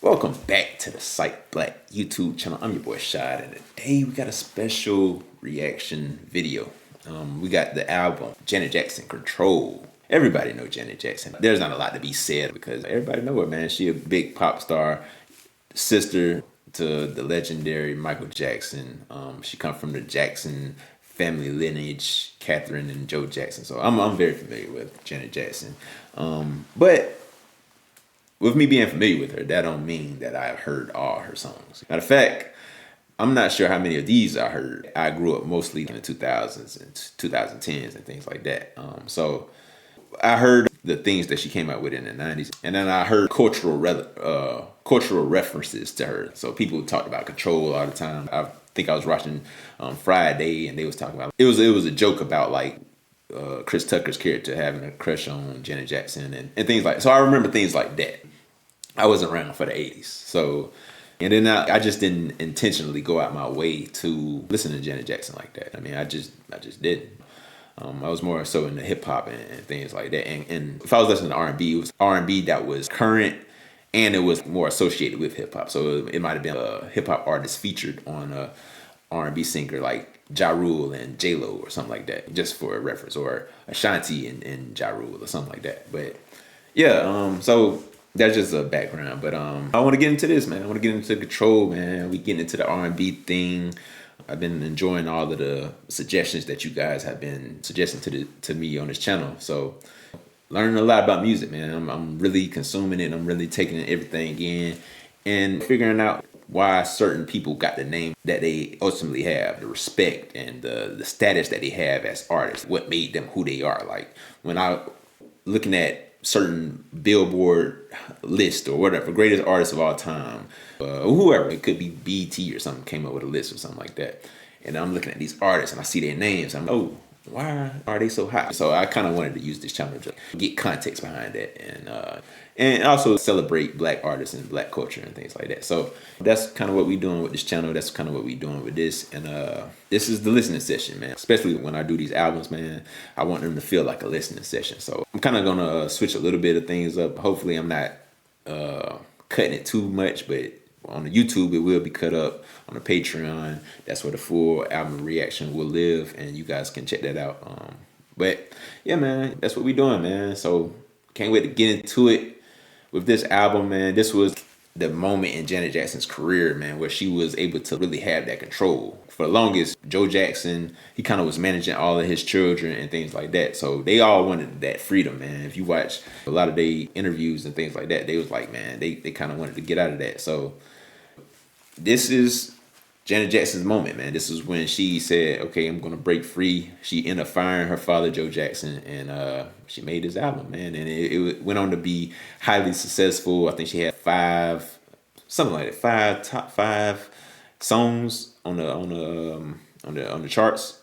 Welcome back to the Psych Black YouTube channel. I'm your boy Shad, and today we got a special reaction video. We got the album Janet Jackson, Control. Everybody know Janet Jackson. There's not a lot to be said because everybody know her, man. She a big pop star, sister to the legendary Michael Jackson. She come from the Jackson family lineage, Catherine and Joe Jackson. So I'm very familiar with Janet Jackson. But with me being familiar with her, that don't mean that I've heard all her songs. Matter of fact, I'm not sure how many of these I heard. I grew up mostly in the 2000s and 2010s and things like that. So I heard the things that she came out with in the 90s, and then I heard cultural references to her. So people talked about Control all the time. I think I was watching Friday, and they was talking about it was a joke about like Chris Tucker's character having a crush on Janet Jackson and things like. So I remember things like that. I wasn't around for the 80s, so. And then I just didn't intentionally go out my way to listen to Janet Jackson like that. I mean, I just didn't. I was more so into hip hop and things like that. And if I was listening to R&B, it was R&B that was current and it was more associated with hip hop. So it might have been a hip hop artist featured on a R&B singer like Ja Rule and J Lo or something like that, just for a reference, or Ashanti and Ja Rule or something like that. But yeah, so that's just a background. But I want to get into this, man. I want to get into Control, man. We getting into the R&B thing. I've been enjoying all of the suggestions that you guys have been suggesting to me on this channel. So learning a lot about music, man. I'm really consuming it. I'm really taking everything in and figuring out why certain people got the name that they ultimately have, the respect and the status that they have as artists, what made them who they are. Like when I looking at certain Billboard list or whatever, greatest artists of all time, whoever, it could be BT or something, came up with a list or something like that. And I'm looking at these artists and I see their names. I'm like, oh, why are they so hot? So I kind of wanted to use this channel to get context behind that and also celebrate black artists and black culture and things like that. So that's kind of what we're doing with this channel. That's kind of what we're doing with this. And this is the listening session, man. Especially when I do these albums, man, I want them to feel like a listening session. So I'm kind of going to switch a little bit of things up. Hopefully I'm not cutting it too much, but on the YouTube, it will be cut up. On the Patreon, that's where the full album reaction will live, and you guys can check that out. But yeah, man, that's what we're doing, man. So can't wait to get into it with this album, man. This was the moment in Janet Jackson's career, man, where she was able to really have that control. For the longest, Joe Jackson, he kind of was managing all of his children and things like that. So they all wanted that freedom, man. If you watch a lot of their interviews and things like that, they was like, man, they kind of wanted to get out of that. So this is Janet Jackson's moment, man. This is when she said, okay, I'm gonna break free. She ended up firing her father, Joe Jackson, and she made this album, man. And it went on to be highly successful. I think she had top five songs on the charts.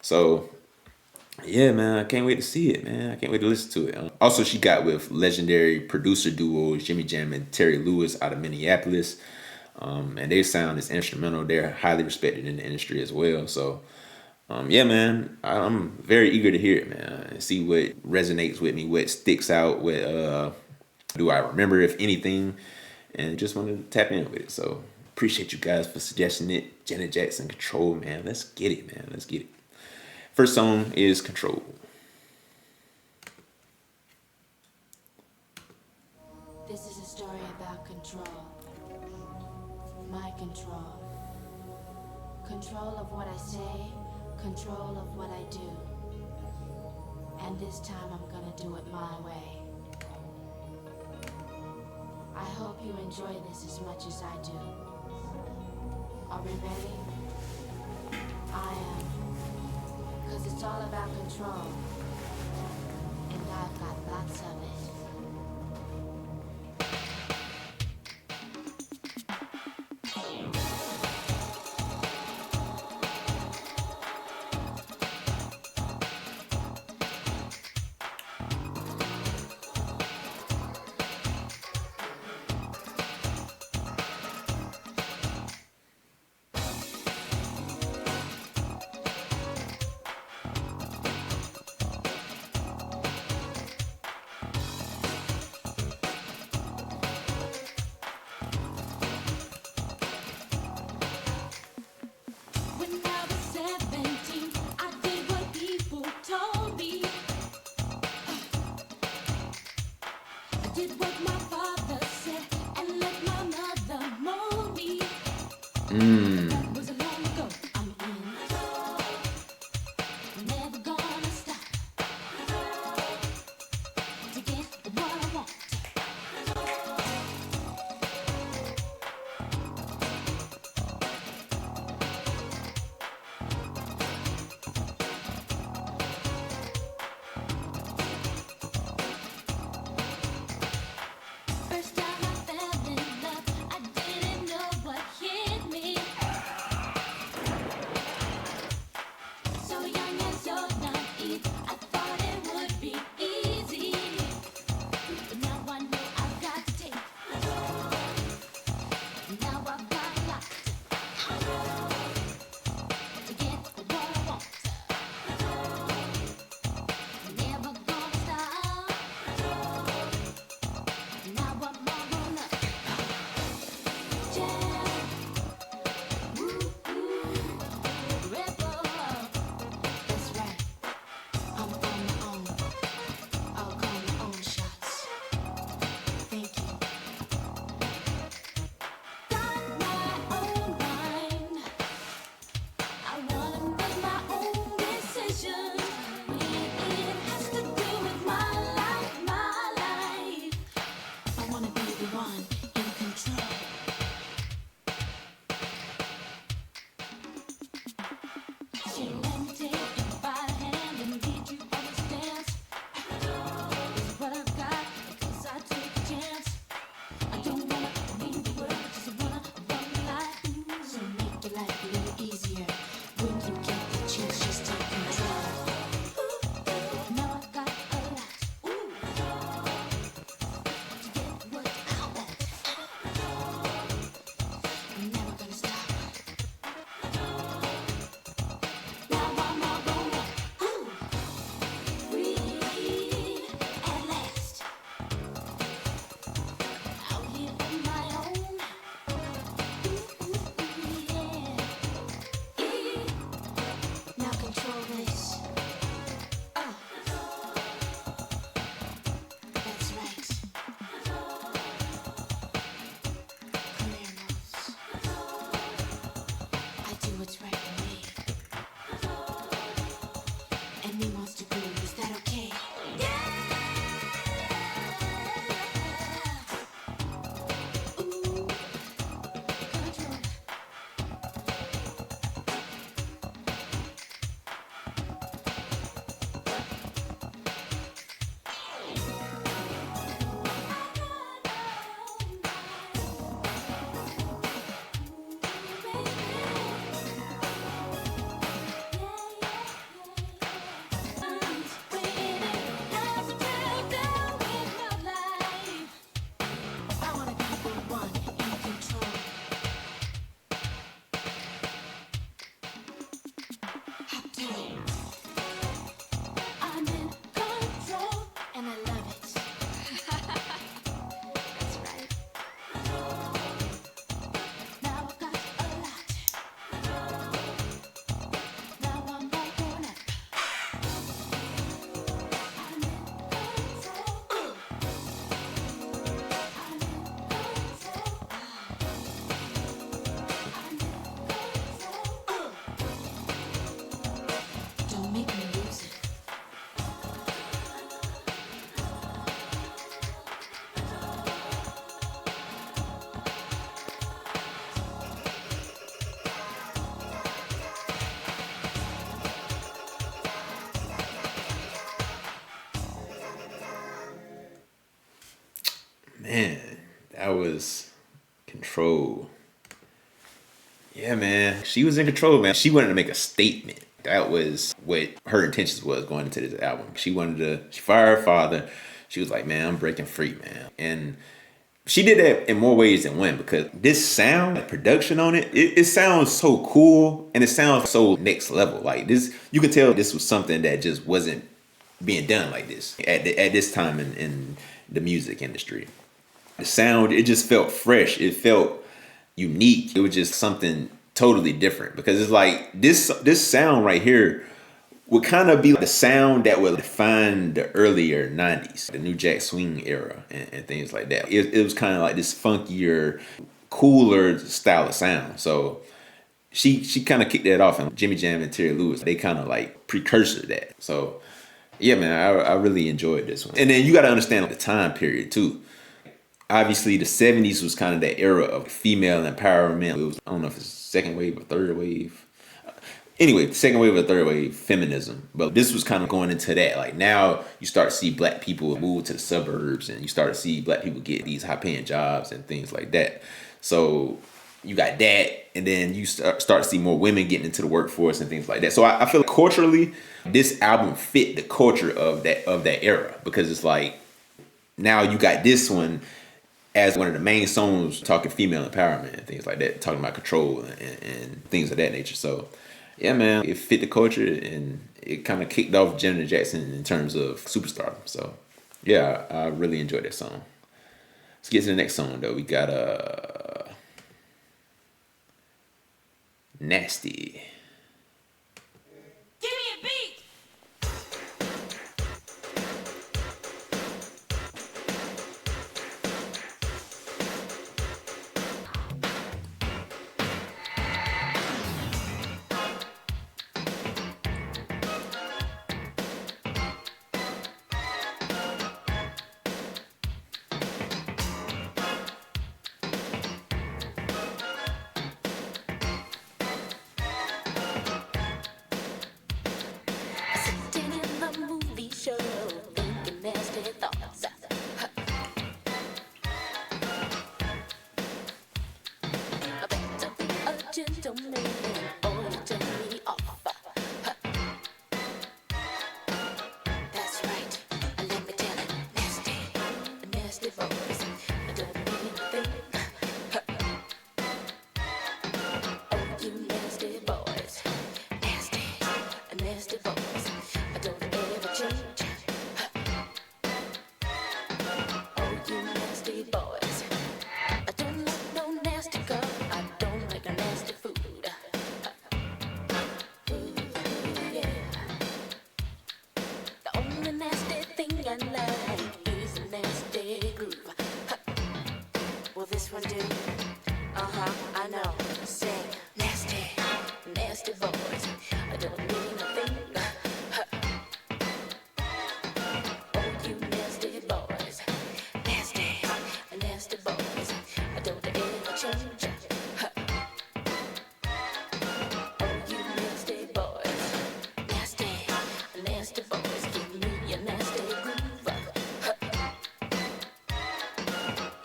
So yeah, man, I can't wait to see it, man. I can't wait to listen to it. Also, she got with legendary producer duos Jimmy Jam and Terry Lewis out of Minneapolis. And their sound is instrumental. They're highly respected in the industry as well. So, yeah, man, I'm very eager to hear it, man, and see what resonates with me, what sticks out, what do I remember, if anything, and just wanted to tap in with it. So, appreciate you guys for suggesting it. Janet Jackson, Control, man. Let's get it, man. Let's get it. First song is Control. This is a story about control. My control. Control of what I say, control of what I do. And this time I'm gonna do it my way. I hope you enjoy this as much as I do. Are we ready? I am. 'Cause it's all about control. And I've got lots of it. Was it long ago? I'm in. Never gonna stop to get what I want. First time I fell in love, I didn't know what hit me. So young and so naive, I thought it would be easy. But now I know I've got to take. Now I've got a lot to get what I want. Never gonna stop. Now I'm all grown up. Jam, woo, rebel. That's right. I'm on my own. I'll call my own shots. Thank you. Got my own mind. I wanna make my own decisions. It has to do with my life, my life. I wanna be the one in control. So let me take you by the hand and lead you on this dance. This is what I've got, because I take a chance. I don't wanna leave the world, just wanna run the life. So make your life a little easier. When you get the chance, just take control. Now I've got a lot, to get what I want. I'm never gonna stop. Now I'm all grown up, free at last. Out here on my own, yeah. Now control this. That's right. Clear nose. I do what's right for me. And me wants to groove. Is that okay? Yeah. Ooh, control. I wanna be the one in control. I'm in control and I love it. That's right. Now I've got a lot. Now I'm all grown up. I'm in control. I'm in control. I'm in control. Don't make me lose it. Man, that was Control. Yeah, man. She was in control, man. She wanted to make a statement. That was what her intentions was going into this album. She fired her father. She was like, man, I'm breaking free, man. And she did that in more ways than one because this sound, the production on it sounds so cool and it sounds so next level. Like this, you could tell this was something that just wasn't being done like this at this time in the music industry. The sound, it just felt fresh. It felt unique. It was just something totally different because it's like this sound right here would kind of be the sound that would define the earlier 90s, the New Jack Swing era and things like that. It was kind of like this funkier, cooler style of sound. So she kind of kicked that off, and Jimmy Jam and Terry Lewis, they kind of like precursor to that. So yeah, man, I really enjoyed this one. And then you got to understand the time period too. Obviously, the '70s was kind of that era of female empowerment. It was, I don't know if it's second wave or third wave. Anyway, second wave or third wave feminism. But this was kind of going into that. Like now you start to see black people move to the suburbs, and you start to see black people get these high paying jobs and things like that. So you got that, and then you start to see more women getting into the workforce and things like that. So I feel culturally, this album fit the culture of that era, because it's like now you got this one as one of the main songs talking female empowerment and things like that, talking about control and things of that nature. So yeah, man, it fit the culture, and it kind of kicked off Janet Jackson in terms of superstardom. So yeah, I really enjoyed that song. Let's get to the next song though. We got Nasty. Give me a beat! Sitting in the movie show, thinking nasty thoughts. I better be a gentleman or you turn me off. That's right, let me tell it, nasty, nasty boys. I don't mean a thing. Oh, you nasty boys, nasty, nasty boys. I don't ever change. Oh, you nasty boys. I don't like no nasty girl. I don't like a nasty food. Ooh, yeah. The only nasty thing I like is a nasty groove. Will this one do? I know. Sing nasty, nasty boys. I don't mean a thing. Oh, you nasty boys, nasty, nasty boys. I don't ever change. Oh, you nasty boys, nasty, nasty boys. Give me a nasty groove.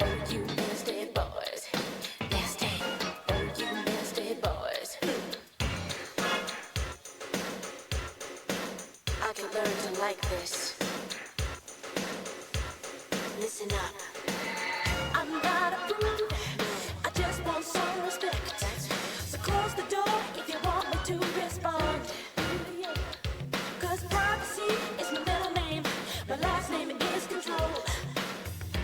Oh, you nasty boys, nasty. Oh, you nasty boys. I can learn to like this. Listen up. I'm not a prude. I just want some respect. So close the door if you want me to respond. Cause privacy is my middle name. My last name is Control.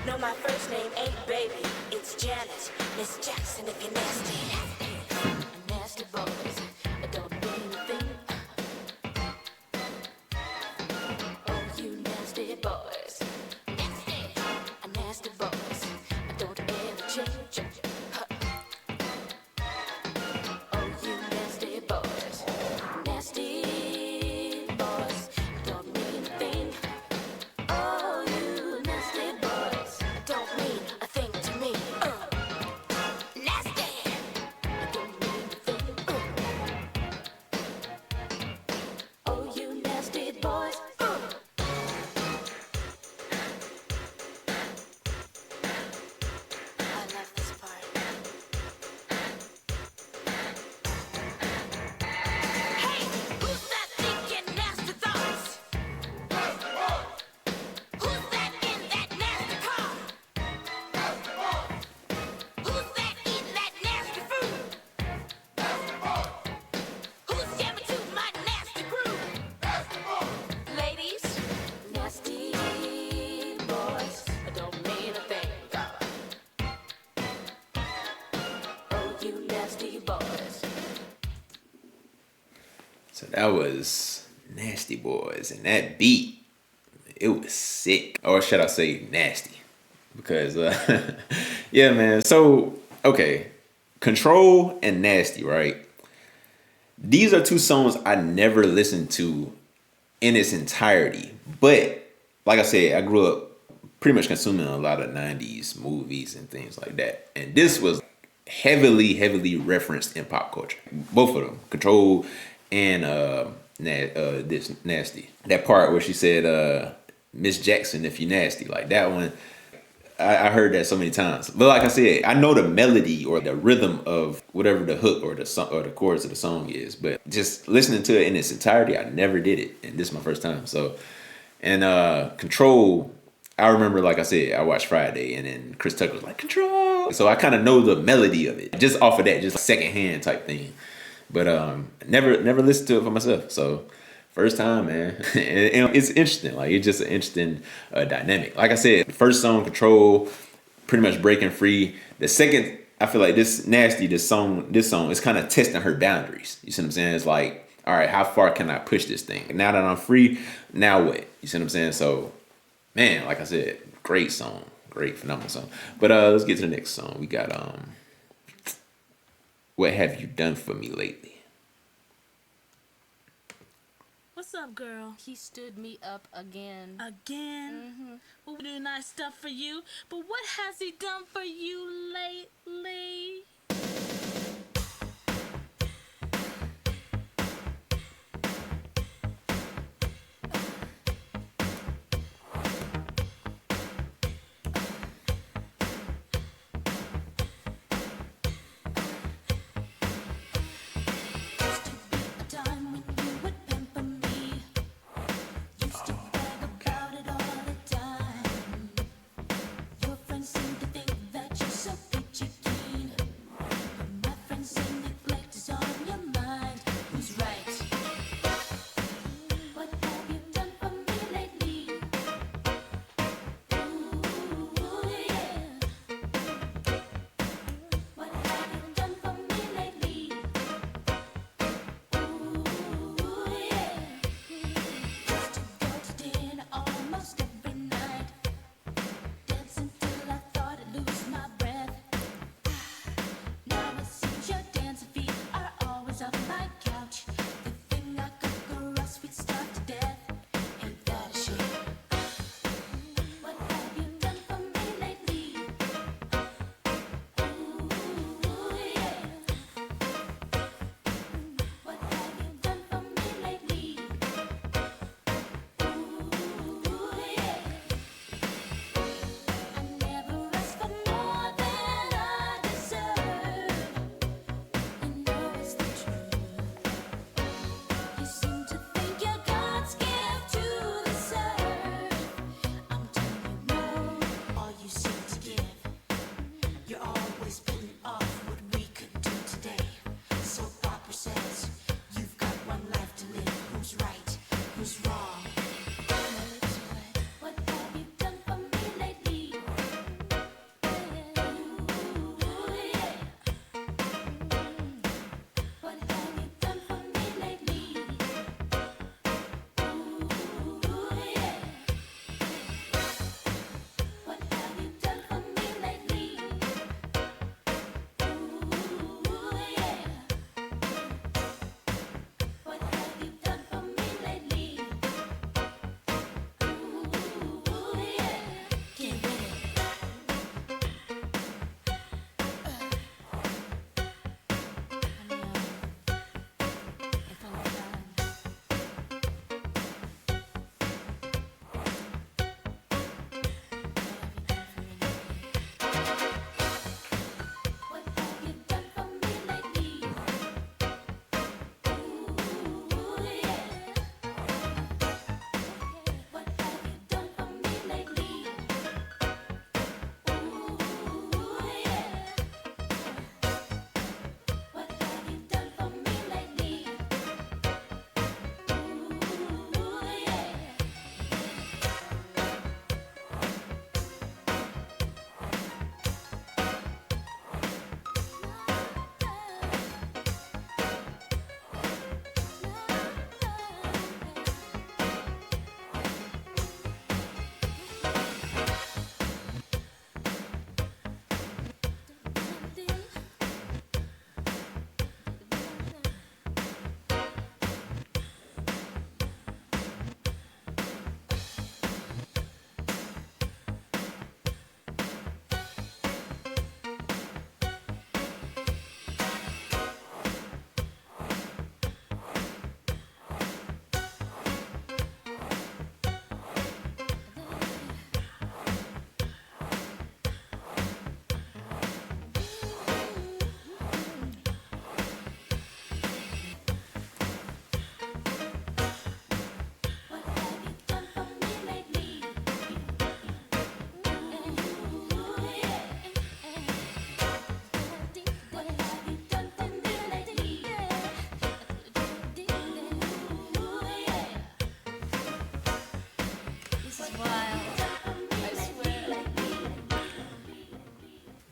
No, my first name ain't Baby. It's Janet. Miss Jackson if you're nasty. Nasty boys. I don't mean a thing. Oh, you nasty boys. Nasty. Nasty boys. I don't ever change. Oh, you nasty boys. Nasty boys. I don't mean a thing. Oh, you nasty boys. I don't mean a thing to me. Nasty. I don't mean a thing. Oh, you nasty boys. I love this part. Hey, who's that thinking nasty thoughts? Who's that in that nasty car? Who's that eating that nasty food? Who's jamming to my nasty groove? Ladies, nasty boys. I don't mean a thing. Oh, you nasty boys. So that was Nasty Boys, and that beat, it was sick, or should I say nasty? Because yeah, man. So Okay, Control and Nasty, right? These are two songs I never listened to in its entirety. But like I said, I grew up pretty much consuming a lot of 90s movies and things like that. And this was heavily referenced in pop culture. Both of them. Control and this Nasty. That part where she said, Miss Jackson, if you nasty. Like that one, I heard that so many times. But like I said, I know the melody or the rhythm of whatever the hook or the song or the chorus of the song is. But just listening to it in its entirety, I never did it, and this is my first time. So, and Control, I remember, like I said, I watched Friday, and then Chris Tucker was like Control. So I kind of know the melody of it, just off of that, just secondhand type thing. But never listened to it for myself. So first time, man. And it's interesting. Like it's just an interesting dynamic. Like I said, first song Control, pretty much breaking free. The second, I feel like this song is kind of testing her boundaries. You see what I'm saying? It's like, all right, how far can I push this thing? Now that I'm free, now what? You see what I'm saying? So, man, like I said, great song, great phenomenal song. But let's get to the next song. We got What Have You Done For Me Lately? What's up, girl? He stood me up again. Again? Well, we do nice stuff for you, but what has he done for you lately? Your friends seem to think that you're so peachy keen.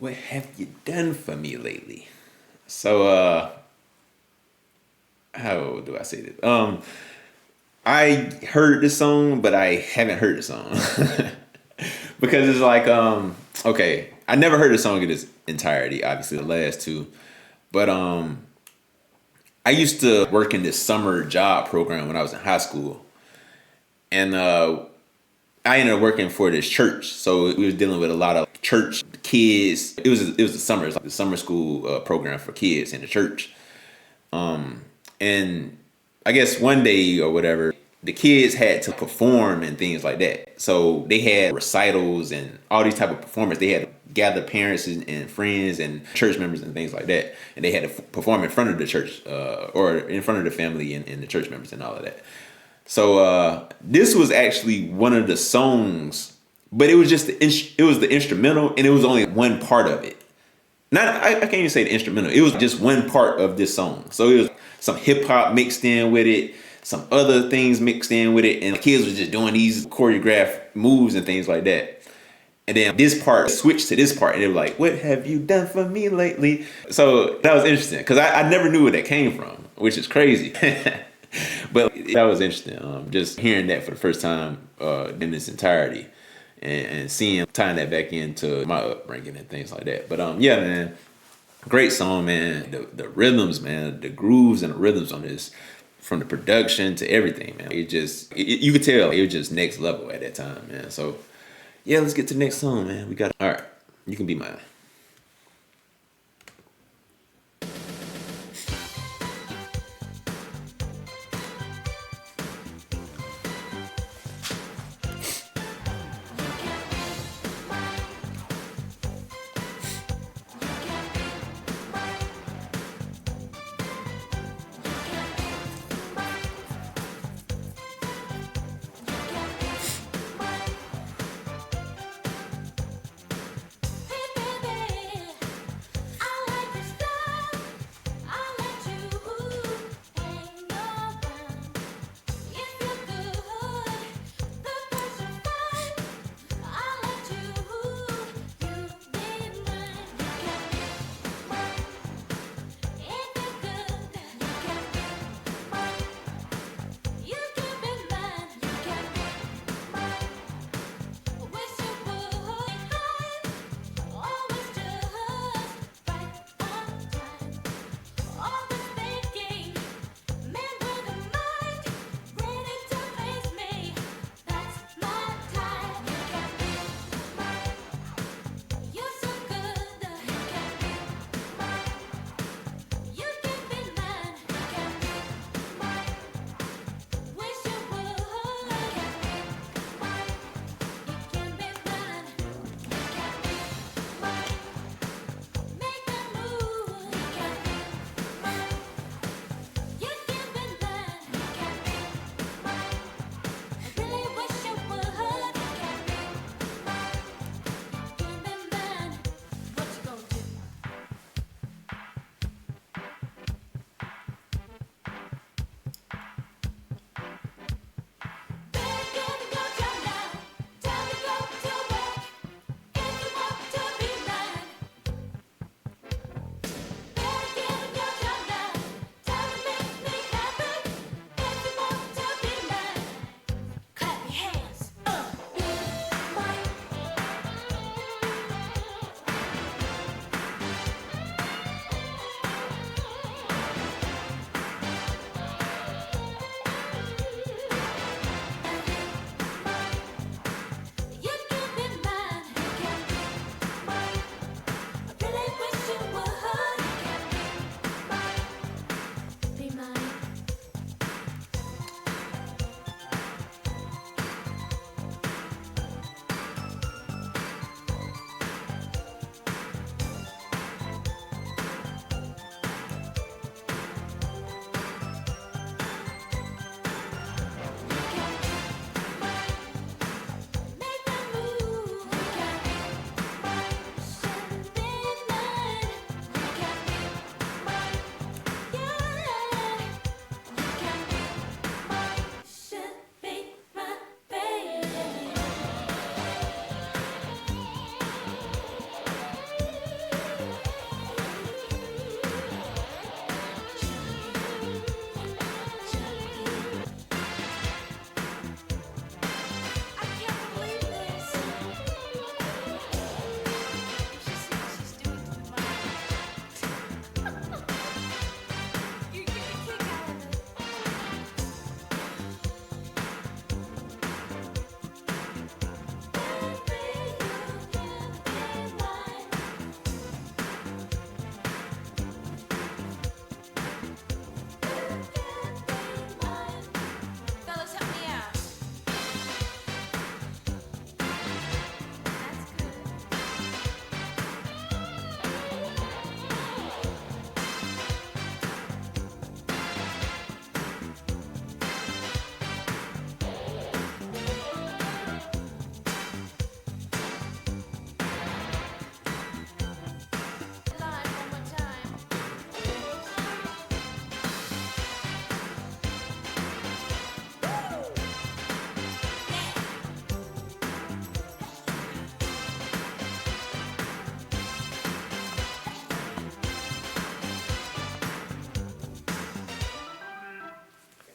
What have you done for me lately? So, how do I say this? I heard this song, but I haven't heard the song because it's like, okay, I never heard the song in its entirety. Obviously, the last two, but I used to work in this summer job program when I was in high school, and I ended up working for this church. So we was dealing with a lot of church kids. It was the summer, it's like the summer school program for kids in the church. And I guess one day or whatever, the kids had to perform and things like that. So they had recitals and all these type of performers. They had to gather parents and friends and church members and things like that. And they had to perform in front of the church or in front of the family and the church members and all of that. So this was actually one of the songs, but it was just it was the instrumental, and it was only one part of it. Not I can't even say the instrumental. It was just one part of this song. So it was some hip hop mixed in with it, some other things mixed in with it, and the kids was just doing these choreographed moves and things like that. And then this part switched to this part, and they were like, "What have you done for me lately?" So that was interesting because I never knew where that came from, which is crazy. But that was interesting. Just hearing that for the first time in its entirety, and seeing tying that back into my upbringing and things like that. But yeah, man, great song, man. The rhythms, man, the grooves and the rhythms on this, from the production to everything, man. You could tell it was just next level at that time, man. So yeah, let's get to the next song, man. We got all right. You can be mine.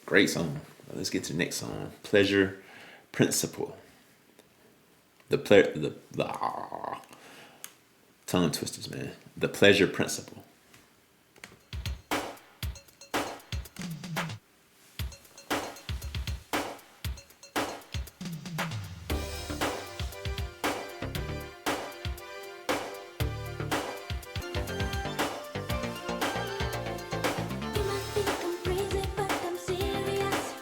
Great song. Let's get to the next song. Pleasure Principle. Tongue twisters, man. The Pleasure Principle. You might think I'm crazy, but I'm serious.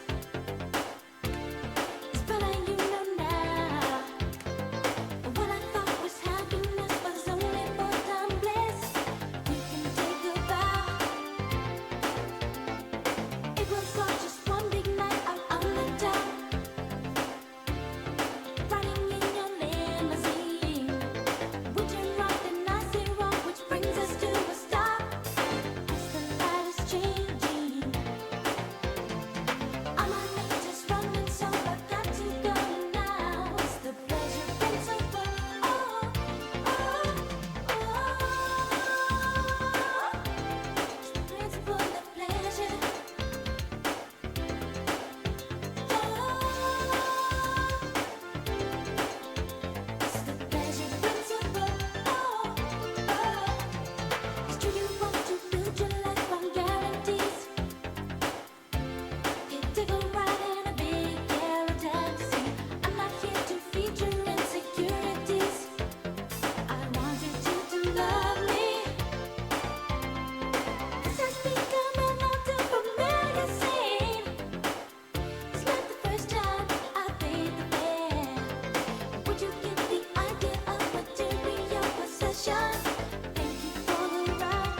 It's better you know now. What I thought was happiness was only for-time bliss. You can take a bow. It was all just one big night out on the town. Riding in your limousine. We turn right and I say wrong, which brings us to a stop. As the light is changing, I'm on it just running, so I've got to go now. It's the pleasure principle. Oh, oh, oh. It's the principle of pleasure. It's the pleasure principle. It's true you want to build your life on guarantees. You take a ride in a big yellow taxi. I'm not here to feed your insecurities. I want you to love me. This has become an ultra-familiar scene. It's not the first time I paid the fare. Would you get the idea of material possession? Thank you for the ride,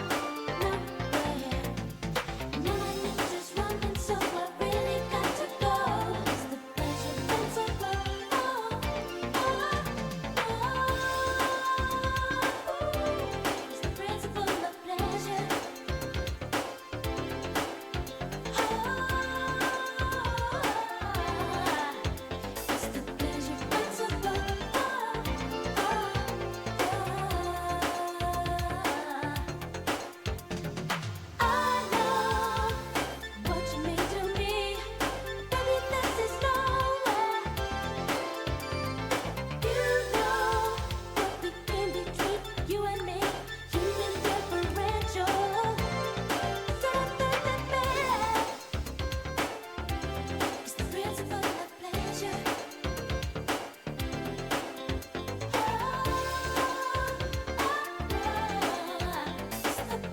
nowhere. And now my knees is running, so I really got to go. It's the pleasure principle. Oh, oh, oh. It's the principle of pleasure. It's the pleasure principle. I know what you mean to me. Baby, this is nowhere. You know what we can between you and me. Human differential. It's the principle of pleasure. It's the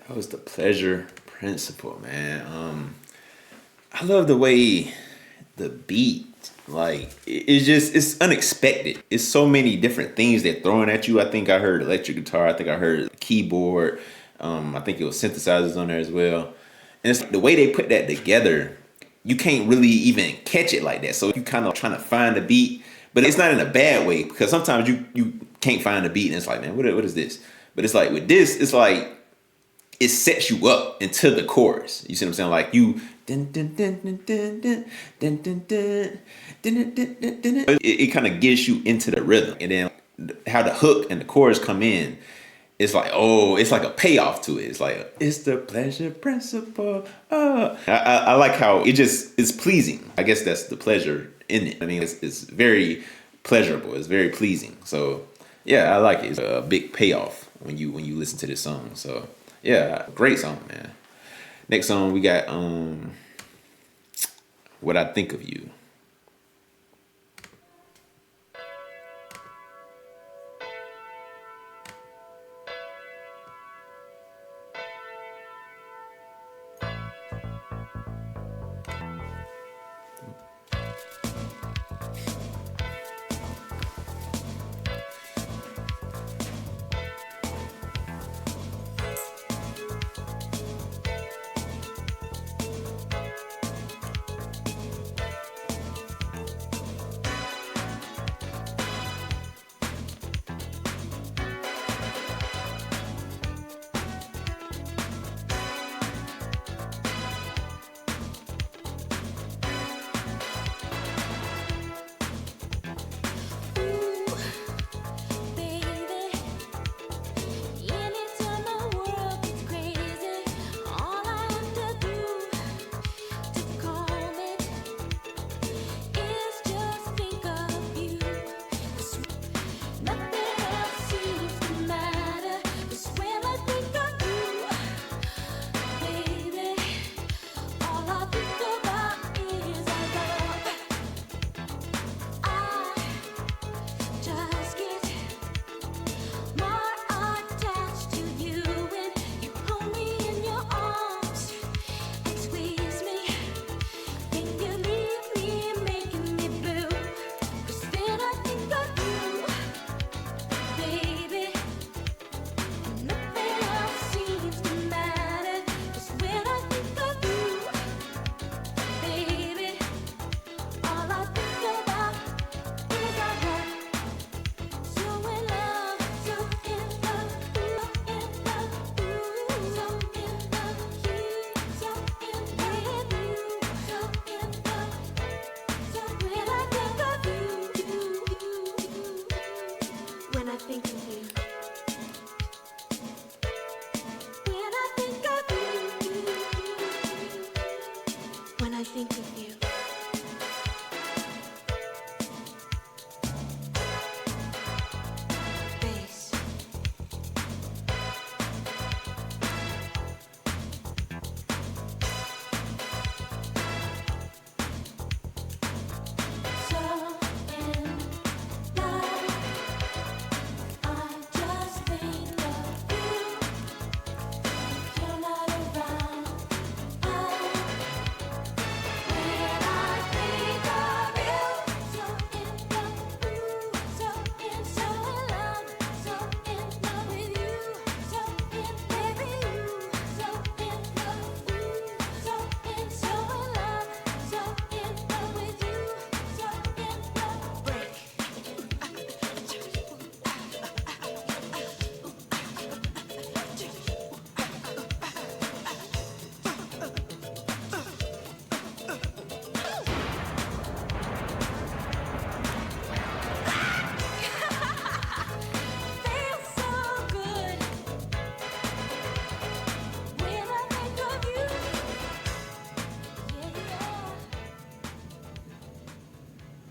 That was the Pleasure Principle, man. I love the way the beat, like it's unexpected. It's so many different things they're throwing at you. I think I heard electric guitar. I think I heard keyboard. I think it was synthesizers on there as well. And it's like the way they put that together. You can't really even catch it like that. So you kind of trying to find the beat, but it's not in a bad way because sometimes you can't find the beat and it's like, man, what is this? But it's like with this, it's like it sets you up into the chorus. You see what I'm saying? Like you it kind of gets you into the rhythm. And then how the hook and the chorus come in, it's like, oh, it's like a payoff to it. It's like, it's the pleasure principle. Oh. I like how it's pleasing. I guess that's the pleasure in it. I mean, it's very pleasurable. It's very pleasing. So yeah, I like it. It's a big payoff when you listen to this song. So yeah, great song, man. Next song we got What I Think of You.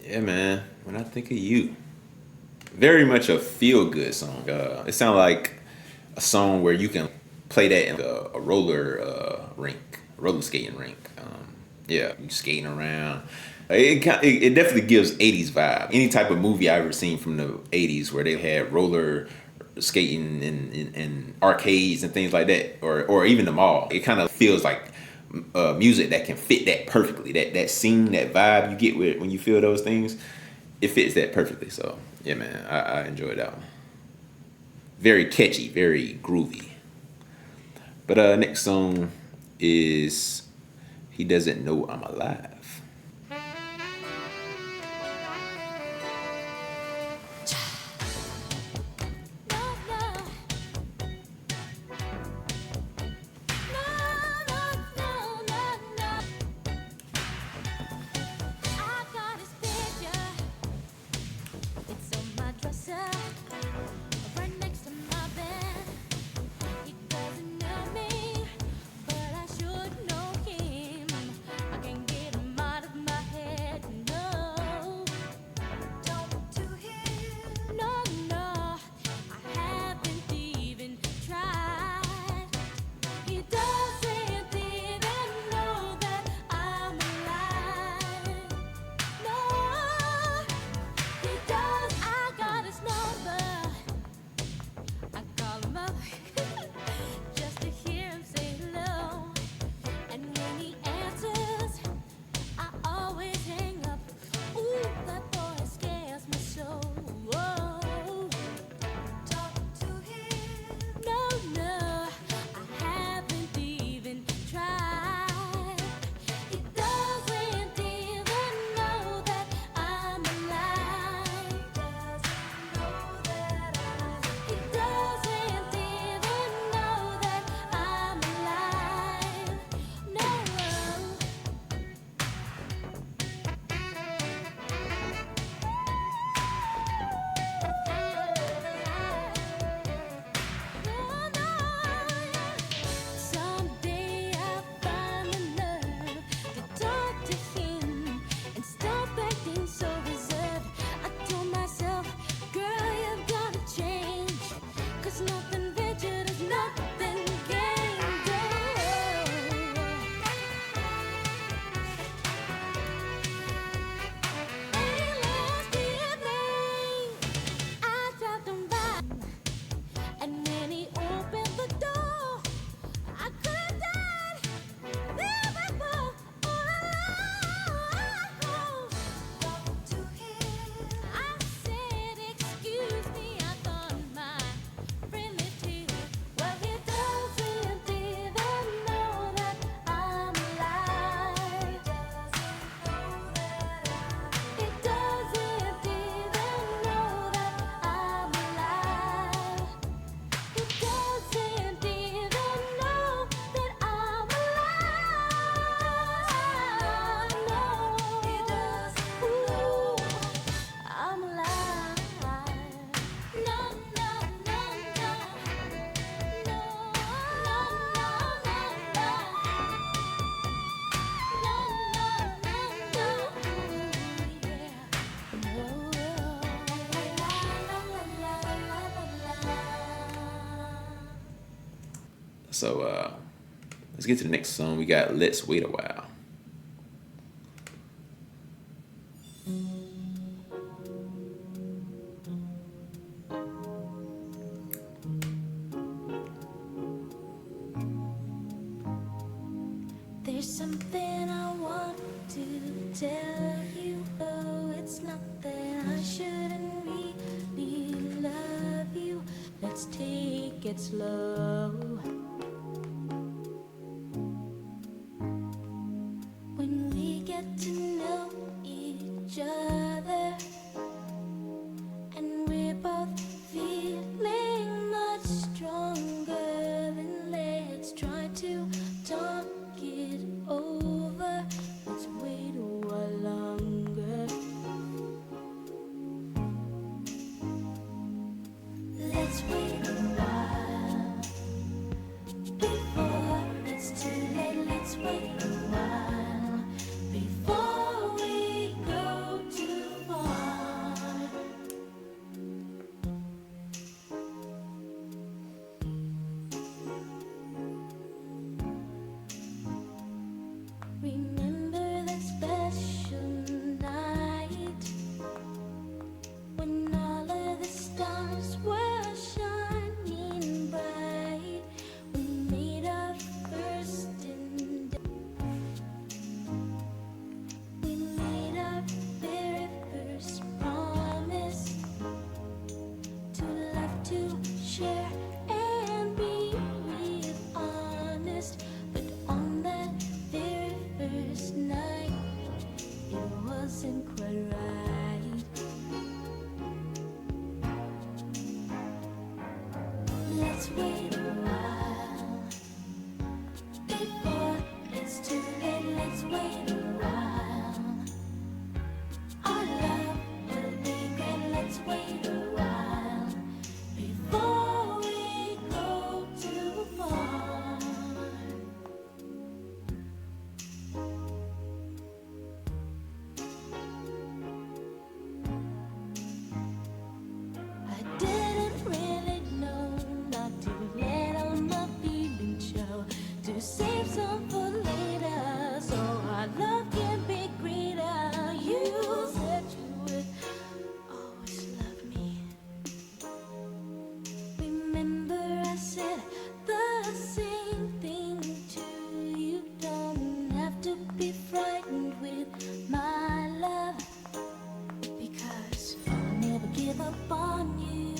Yeah, man. When I Think of You, very much a feel good song. It sounds like a song where you can play that in a roller skating rink. Yeah, you skating around. It definitely gives 80s vibe. Any type of movie I've ever seen from the 80s where they had roller skating in arcades and things like that, or even the mall. It kind of feels like music that can fit that perfectly. That scene, that vibe you get with when you feel those things, it fits that perfectly. So yeah, man, I enjoyed that one. Very catchy, very groovy. But next song is "He Doesn't Know I'm Alive." Right next to my bed. He doesn't know me, but I should know him. I can't get him out of my head. No, talk to him. No, no, I haven't even tried. He doesn't even know that I'm alive. No, he does. I got his number. I call him up just to hear him say hello. And when he answers, I always hang up. Ooh, that boy scares me so. Whoa. Talk to him. No, no, I haven't even tried. He doesn't even know that I'm alive. Doesn't know that he doesn't even know that I'm alive. No. Someday I'll find the nerve to talk to him and stop acting so reserved. I told myself, girl, you've gotta change, 'cause nothing ventured is nothing gained. Last evening, I dropped him by. And when he opened the door, I could have died there before all alone. Talk to him. I said, excuse me, I thought my friend lived here. Well, he doesn't even know that I'm alive. He doesn't even know that I'm alive. He doesn't even know that I'm alive. No, he doesn't know I'm alive. No, no, no, no, no, So let's get to the next song. We got "Let's Wait a While." There's something I want to tell you. Oh, it's not that I shouldn't really love you. Let's take it slow. When we get to know each other, and we're both feeling much stronger, then let's try to talk it over. Let's wait a while longer. Let's wait a while. the same thing too. You don't have to be frightened with my love, because I'll never give up on you.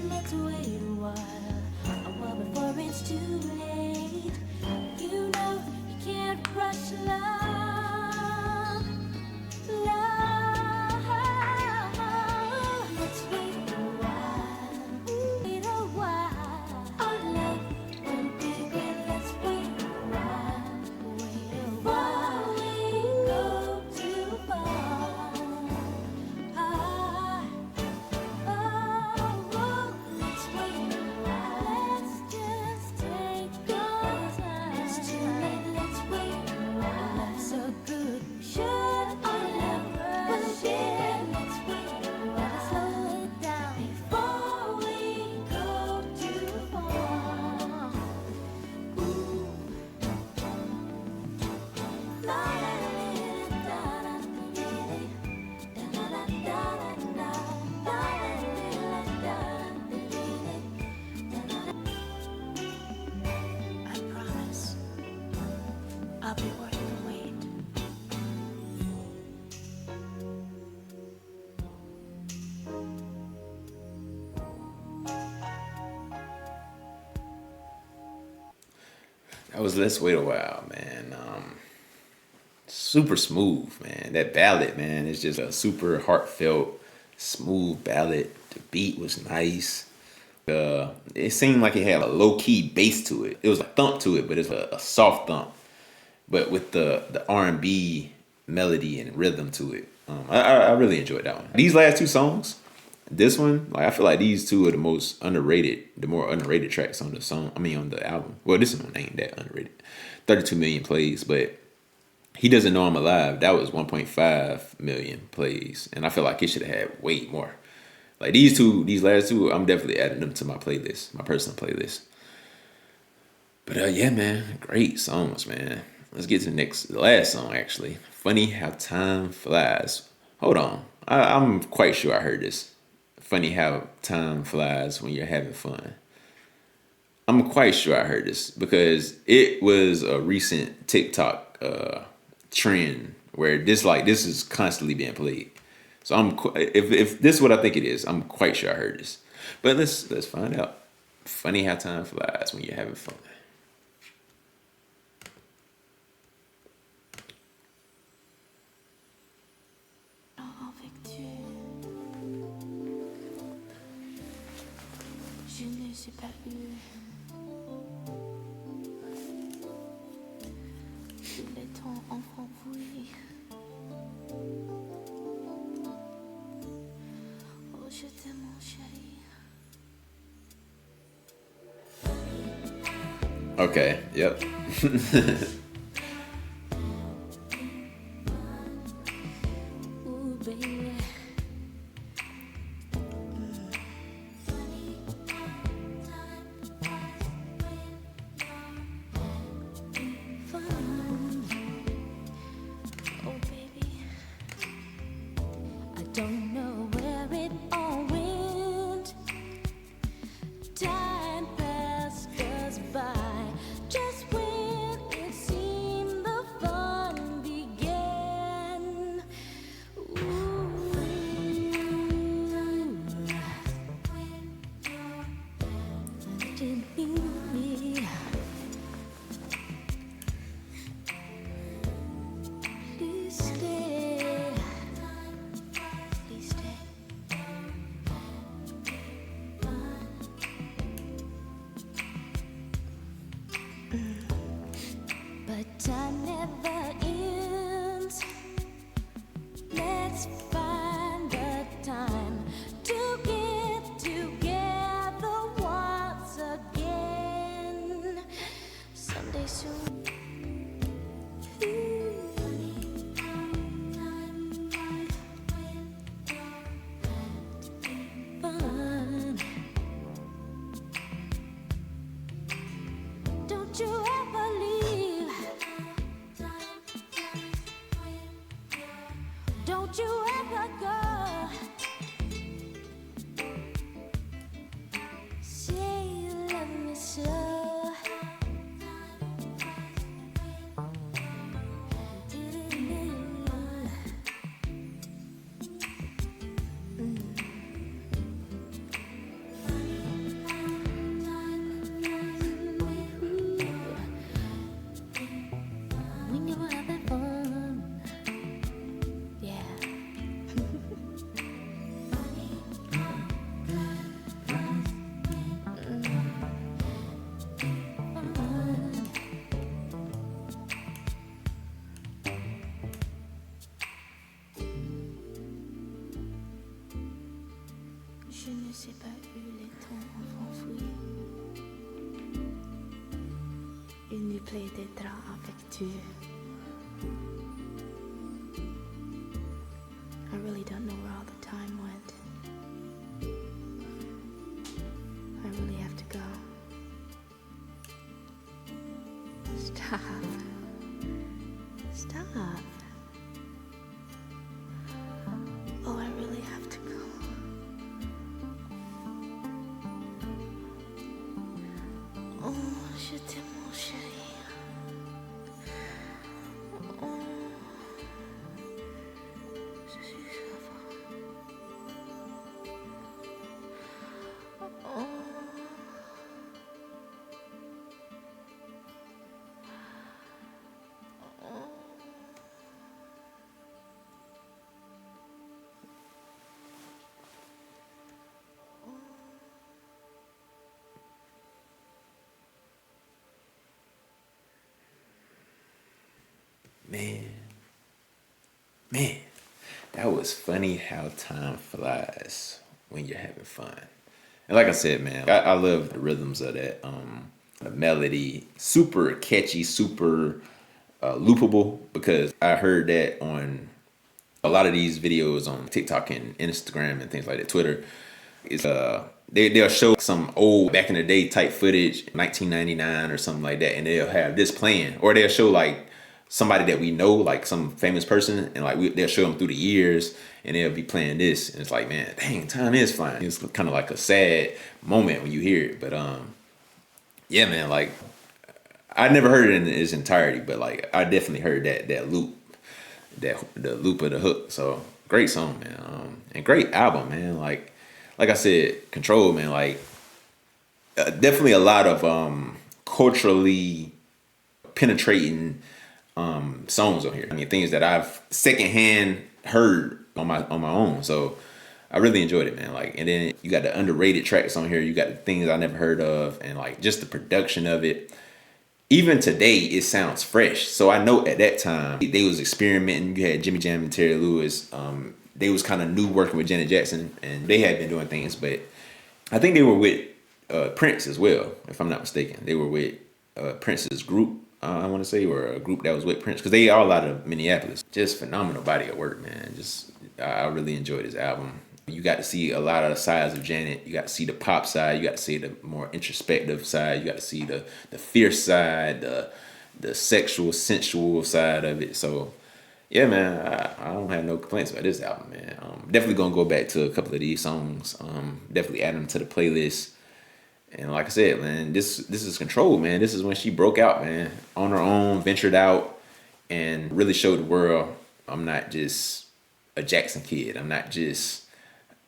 Let's wait a while before it's too late. You know you can't rush love, love. Let's wait a while. Our love won't be great. Let's wait a while. Before we go too far. Let's wait a while. Let's just take our time. It's too late. Let's wait a while. So good. Should our love rush in? Let's wait a while. Slow it down before we go too far. Ooh. La la la da da da da da da da I promise I'll be worth the wait. That was Let's Wait a While, man. Super smooth, man. That ballad, man, is just a super heartfelt, smooth ballad. The beat was nice. It seemed like it had a low key bass to it. It was a thump to it, but it's a soft thump, but with the R&B melody and rhythm to it. I really enjoyed that one. These last two songs, this one, like I feel like these two are the more underrated tracks on the song. I mean, on the album. Well, this one ain't that underrated. 32 million plays, but He Doesn't Know I'm Alive, that was 1.5 million plays, and I feel like it should have had way more. Like these last two, I'm definitely adding them to my playlist, my personal playlist. But yeah, man, great songs, man. Let's get to the last song, actually. Funny How Time Flies. Hold on, I'm quite sure I heard this. Funny how time flies when you're having fun. I'm quite sure I heard this because it was a recent TikTok trend where this is constantly being played. So if this is what I think it is, I'm quite sure I heard this. But let's find out. Funny how time flies when you're having fun. Avec tu, je ne sais pas eu. Je l'ai tant enfoui. Oh, je t'aime, mon chéri. Okay, yep. Ooh, baby. Fun. Oh, baby. I don't know where it all went. Time passed us by. Just when it seemed the fun began. Ooh. Didn't mean me. Please stay. Please stay. But time never ends. Let's find the time to get together once again. plaît d'être avec tu. I really don't know where all the time went. I really have to go. Stop. Stop. Oh, I really have to go. Oh, je t'aime, mon chéri. Oh, je suis chauve. Oh. Man, that was funny how time flies when you're having fun. And like I said, man, I love the rhythms of that. The melody, super catchy, super loopable, because I heard that on a lot of these videos on TikTok and Instagram and things like that, Twitter. Is they'll show some old back in the day type footage, 1999 or something like that, and they'll have this playing, or they'll show like somebody that we know, like some famous person, and like they'll show them through the years, and they'll be playing this, and it's like, man, dang, time is flying. It's kind of like a sad moment when you hear it, but yeah, man, like I never heard it in its entirety, but like I definitely heard that loop, the loop of the hook. So great song, man, and great album, man. Like I said, Control, man, like definitely a lot of culturally penetrating songs on here. I mean, things that I've secondhand heard on my own. So I really enjoyed it, man. Like, and then you got the underrated tracks on here. You got the things I never heard of, and like just the production of it. Even today, it sounds fresh. So I know at that time they was experimenting. You had Jimmy Jam and Terry Lewis. They was kind of new working with Janet Jackson, and they had been doing things, but I think they were with Prince as well, if I'm not mistaken. They were with Prince's group, I want to say, or a group that was with Prince, because they are all out of Minneapolis. Just phenomenal body of work, man. Just I really enjoyed this album. You got to see a lot of the sides of Janet. You got to see the pop side. You got to see the more introspective side. You got to see the fierce side, the sexual, sensual side of it. So yeah, man, I don't have no complaints about this album, man. Definitely gonna go back to a couple of these songs. Definitely add them to the playlist. And like I said, man, this is Control, man. This is when she broke out, man, on her own, ventured out, and really showed the world I'm not just a Jackson kid. I'm not just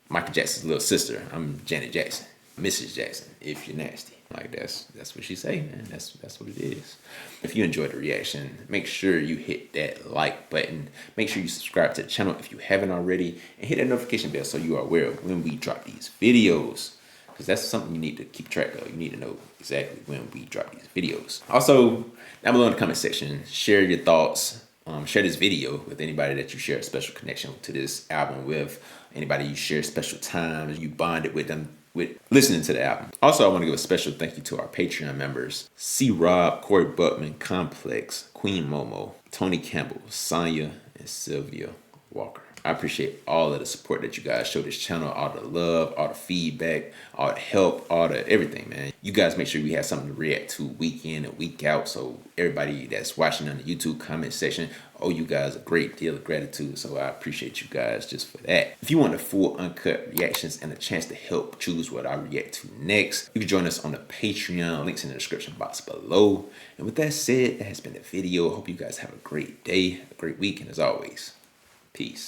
Michael Jackson's little sister. I'm Janet Jackson, Mrs. Jackson, if you're nasty. Like that's what she say, man. That's what it is. If you enjoyed the reaction, make sure you hit that like button. Make sure you subscribe to the channel if you haven't already, and hit that notification bell so you are aware of when we drop these videos. Because that's something you need to keep track of. You need to know exactly when we drop these videos. Also, down below in the comment section, share your thoughts. Share this video with anybody that you share a special connection to this album with. Anybody you share special times, you bonded with them with listening to the album. Also, I want to give a special thank you to our Patreon members: C. Rob, Corey Buckman, Complex, Queen Momo, Tony Campbell, Sonia, and Sylvia Walker. I appreciate all of the support that you guys show this channel, all the love, all the feedback, all the help, all the everything, man. You guys make sure we have something to react to week in and week out. So everybody that's watching on the YouTube comment section, owe you guys a great deal of gratitude. So I appreciate you guys just for that. If you want the full uncut reactions and a chance to help choose what I react to next, you can join us on the Patreon. Links in the description box below. And with that said, that has been the video. I hope you guys have a great day, a great week, and as always, peace.